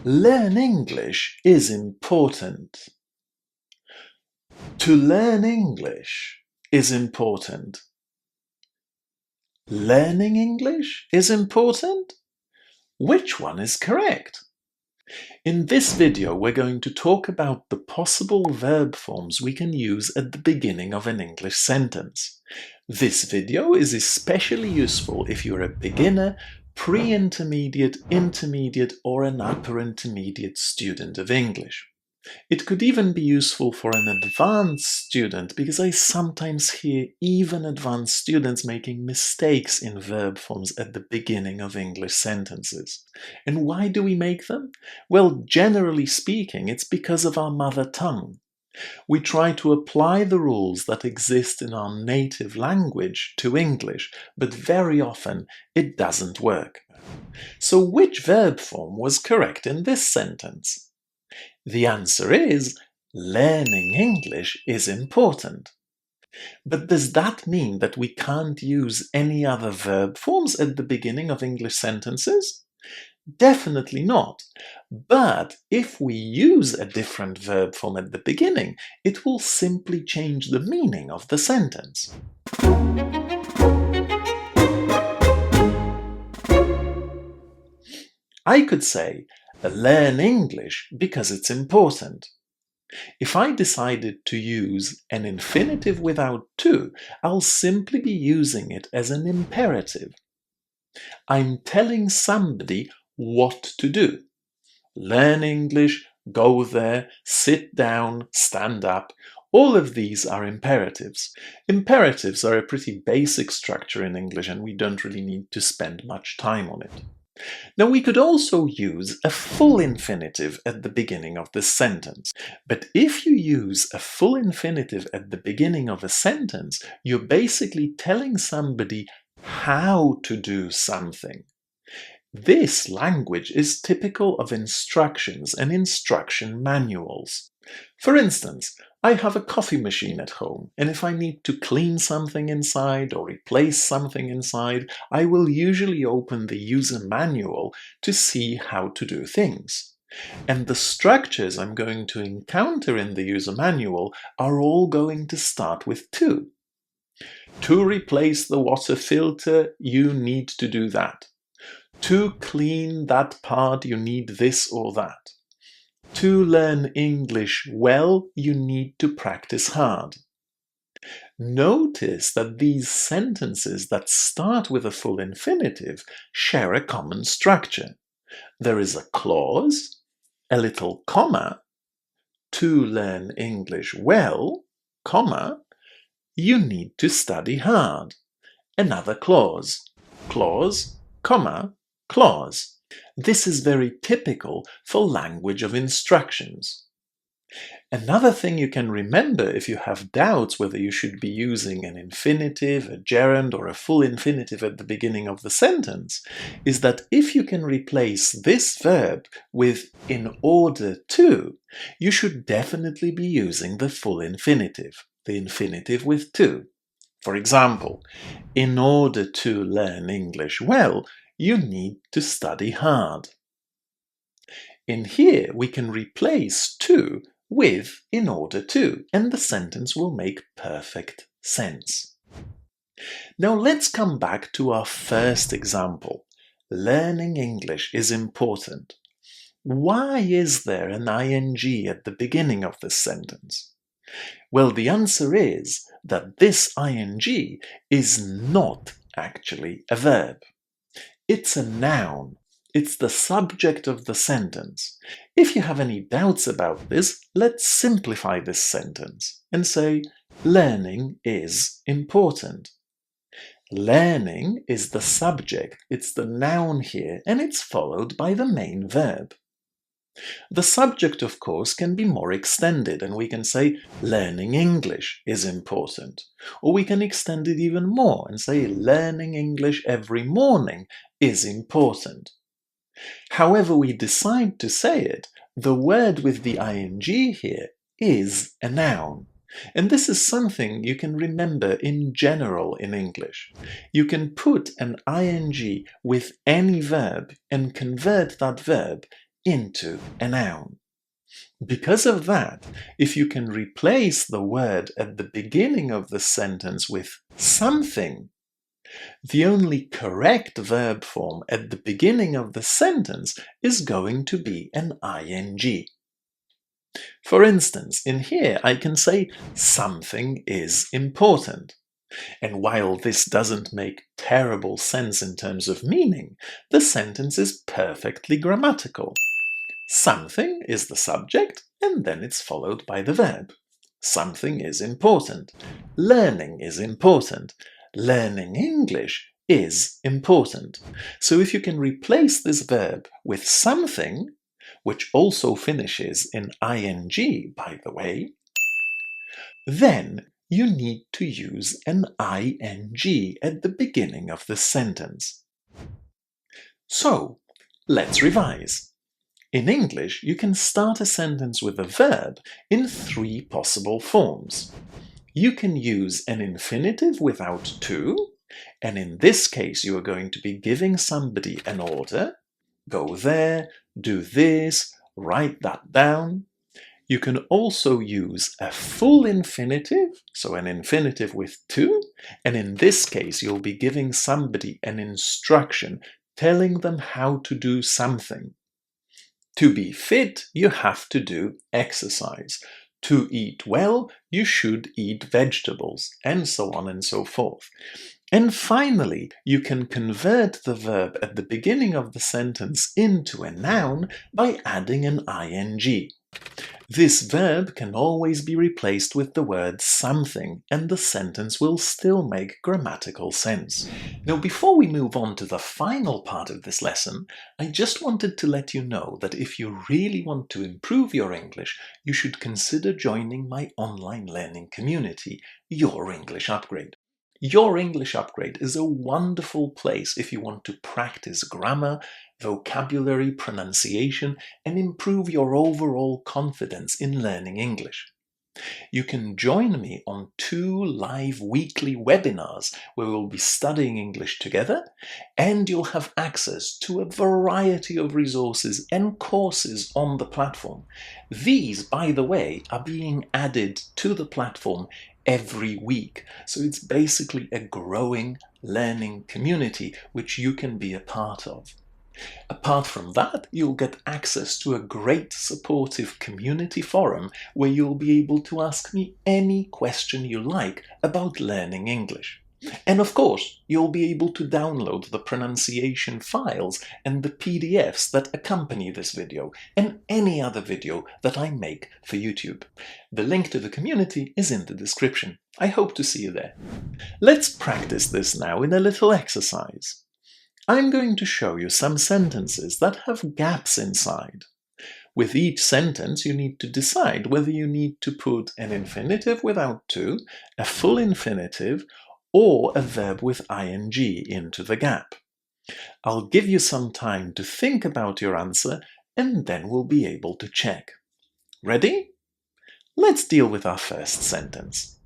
Learn English is important. To learn English is important. Learning English is important? Which one is correct? In this video, we're going to talk about the possible verb forms we can use at the beginning of an English sentence. This video is especially useful if you're a beginner, pre-intermediate, intermediate, or an upper intermediate student of English. It could even be useful for an advanced student because I sometimes hear even advanced students making mistakes in verb forms at the beginning of English sentences. And why do we make them? Well, generally speaking, it's because of our mother tongue. We try to apply the rules that exist in our native language to English, but very often it doesn't work. So which verb form was correct in this sentence? The answer is, learning English is important. But does that mean that we can't use any other verb forms at the beginning of English sentences? Definitely not. But if we use a different verb form at the beginning, it will simply change the meaning of the sentence. I could say, learn English because it's important. If I decided to use an infinitive without to, I'll simply be using it as an imperative. I'm telling somebody what to do. Learn English, go there, sit down, stand up. All of these are imperatives. Imperatives are a pretty basic structure in English and we don't really need to spend much time on it. Now we could also use a full infinitive at the beginning of the sentence. But if you use a full infinitive at the beginning of a sentence, you're basically telling somebody how to do something. This language is typical of instructions and instruction manuals. For instance, I have a coffee machine at home, and if I need to clean something inside or replace something inside, I will usually open the user manual to see how to do things. And the structures I'm going to encounter in the user manual are all going to start with to. To replace the water filter, you need to do that. To clean that part, you need this or that. To learn English well, you need to practice hard. Notice that these sentences that start with a full infinitive share a common structure. There is a clause, a little comma, to learn English well, comma, you need to study hard. Another clause, comma, clause. This is very typical for language of instructions. Another thing you can remember if you have doubts whether you should be using an infinitive, a gerund, or a full infinitive at the beginning of the sentence is that if you can replace this verb with in order to, you should definitely be using the full infinitive, the infinitive with to. For example, in order to learn English well, you need to study hard. In here, we can replace to with in order to, and the sentence will make perfect sense. Now let's come back to our first example. Learning English is important. Why is there an ing at the beginning of this sentence? Well, the answer is that this ing is not actually a verb. It's a noun. It's the subject of the sentence. If you have any doubts about this, let's simplify this sentence and say, learning is important. Learning is the subject, it's the noun here, and it's followed by the main verb. The subject, of course, can be more extended, and we can say, learning English is important. Or we can extend it even more and say, learning English every morning is important. However we decide to say it, the word with the ing here is a noun. And this is something you can remember in general in English. You can put an ing with any verb and convert that verb into a noun. Because of that, if you can replace the word at the beginning of the sentence with something, the only correct verb form at the beginning of the sentence is going to be an ing. For instance, in here I can say something is important. And while this doesn't make terrible sense in terms of meaning, the sentence is perfectly grammatical. Something is the subject, and then it's followed by the verb. Something is important. Learning is important. Learning English is important. So if you can replace this verb with something, which also finishes in ing, by the way, then you need to use an ing at the beginning of the sentence. So, let's revise. In English, you can start a sentence with a verb in 3 possible forms. You can use an infinitive without to, and in this case you are going to be giving somebody an order. Go there, do this, write that down. You can also use a full infinitive, so an infinitive with to, and in this case you'll be giving somebody an instruction, telling them how to do something. To be fit, you have to do exercise. To eat well, you should eat vegetables, and so on and so forth. And finally, you can convert the verb at the beginning of the sentence into a noun by adding an ing. This verb can always be replaced with the word something, and the sentence will still make grammatical sense. Now, before we move on to the final part of this lesson, I just wanted to let you know that if you really want to improve your English, you should consider joining my online learning community, Your English Upgrade. Your English Upgrade is a wonderful place if you want to practice grammar, vocabulary, pronunciation, and improve your overall confidence in learning English. You can join me on 2 live weekly webinars where we'll be studying English together, and you'll have access to a variety of resources and courses on the platform. These, by the way, are being added to the platform every week, so it's basically a growing learning community which you can be a part of. Apart from that, you'll get access to a great supportive community forum where you'll be able to ask me any question you like about learning English. And of course, you'll be able to download the pronunciation files and the PDFs that accompany this video and any other video that I make for YouTube. The link to the community is in the description. I hope to see you there. Let's practice this now in a little exercise. I'm going to show you some sentences that have gaps inside. With each sentence, you need to decide whether you need to put an infinitive without to, a full infinitive, or a verb with ing into the gap. I'll give you some time to think about your answer, and then we'll be able to check. Ready? Let's deal with our first sentence.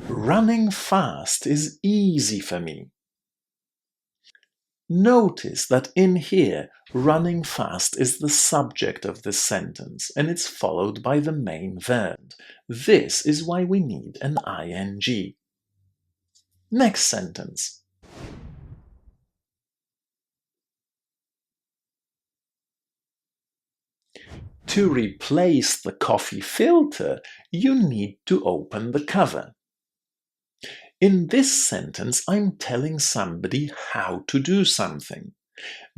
Running fast is easy for me. Notice that in here, running fast is the subject of this sentence, and it's followed by the main verb. This is why we need an ing. Next sentence. To replace the coffee filter, you need to open the cover. In this sentence, I'm telling somebody how to do something.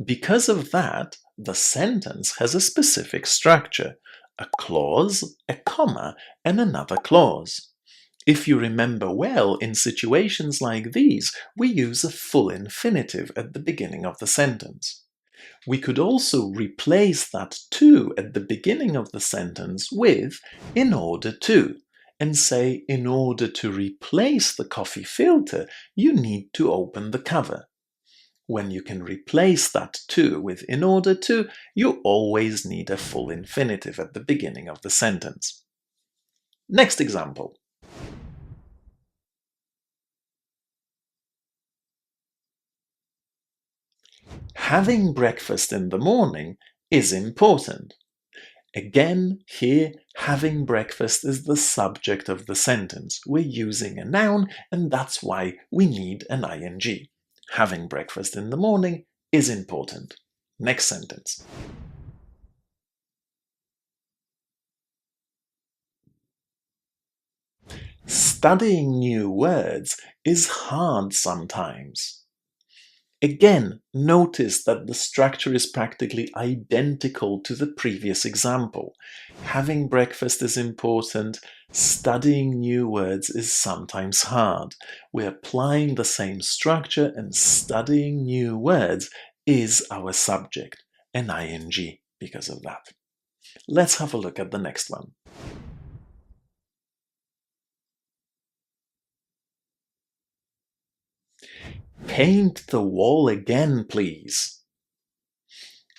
Because of that, the sentence has a specific structure, a clause, a comma, and another clause. If you remember well, in situations like these, we use a full infinitive at the beginning of the sentence. We could also replace that to at the beginning of the sentence with in order to, and say in order to replace the coffee filter, you need to open the cover. When you can replace that to with in order to, you always need a full infinitive at the beginning of the sentence. Next example. Having breakfast in the morning is important. Again, here, having breakfast is the subject of the sentence. We're using a noun, and that's why we need an ing. Having breakfast in the morning is important. Next sentence. Studying new words is hard sometimes. Again, notice that the structure is practically identical to the previous example. Having breakfast is important. Studying new words is sometimes hard. We're applying the same structure, and studying new words is our subject, an ing because of that. Let's have a look at the next one. Paint the wall again, please.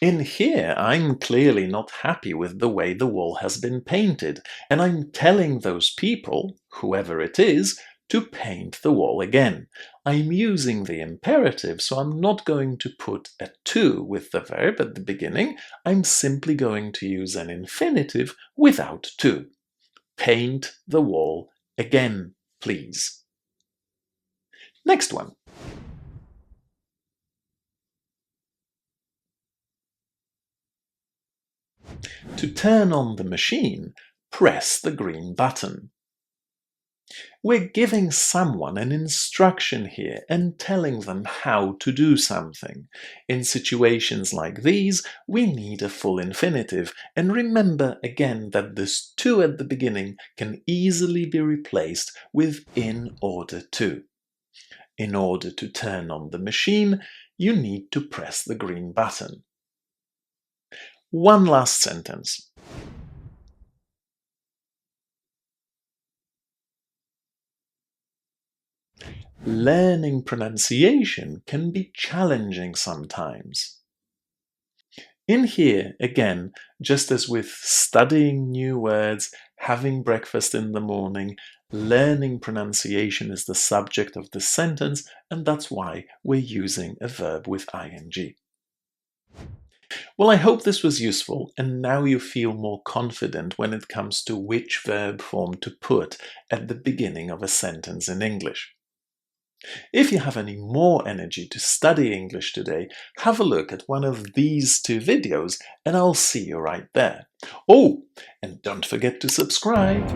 In here, I'm clearly not happy with the way the wall has been painted, and I'm telling those people, whoever it is, to paint the wall again. I'm using the imperative, so I'm not going to put a to with the verb at the beginning. I'm simply going to use an infinitive without to. Paint the wall again, please. Next one. To turn on the machine, press the green button. We're giving someone an instruction here and telling them how to do something. In situations like these, we need a full infinitive, and remember again that this to at the beginning can easily be replaced with in order to. In order to turn on the machine, you need to press the green button. One last sentence. Learning pronunciation can be challenging sometimes. In here, again, just as with studying new words, having breakfast in the morning, learning pronunciation is the subject of the sentence, and that's why we're using a verb with ing. Well, I hope this was useful, and now you feel more confident when it comes to which verb form to put at the beginning of a sentence in English. If you have any more energy to study English today, have a look at one of these two videos, and I'll see you right there. Oh, and don't forget to subscribe!